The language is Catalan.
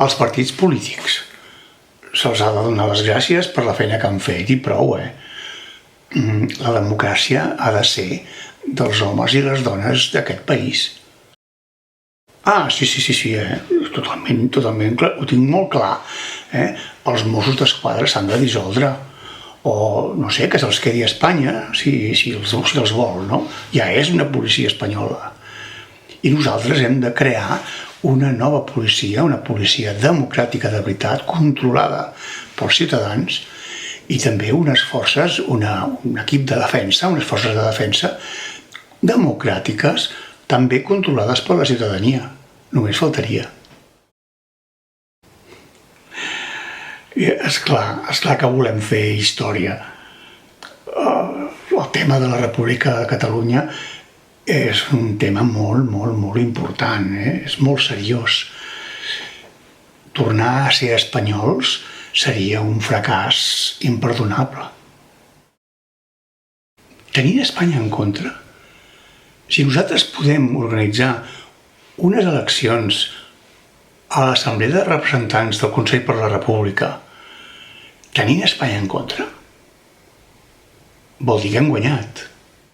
als partits polítics se'ls ha de donar les gràcies per la feina que han fet i prou, La democràcia ha de ser dels homes i les dones d'aquest país. Sí, totalment clar, ho tinc molt clar. Els Mossos d'Esquadra s'han de dissoldre, o no sé, que se'ls quedi a Espanya, si els vol, no? Ja és una policia espanyola. I nosaltres hem de crear una nova policia, una policia democràtica de veritat, controlada pels ciutadans, i també unes forces, un equip de defensa, unes forces de defensa democràtiques, també controlades per la ciutadania. Només faltaria. Esclar que volem fer història. El tema de la República de Catalunya és un tema molt important, és molt seriós. Tornar a ser espanyols seria un fracàs imperdonable. Tenint Espanya en contra, si nosaltres podem organitzar unes eleccions a l'Assemblea de Representants del Consell per la República, tenint Espanya en contra, vol dir que hem guanyat.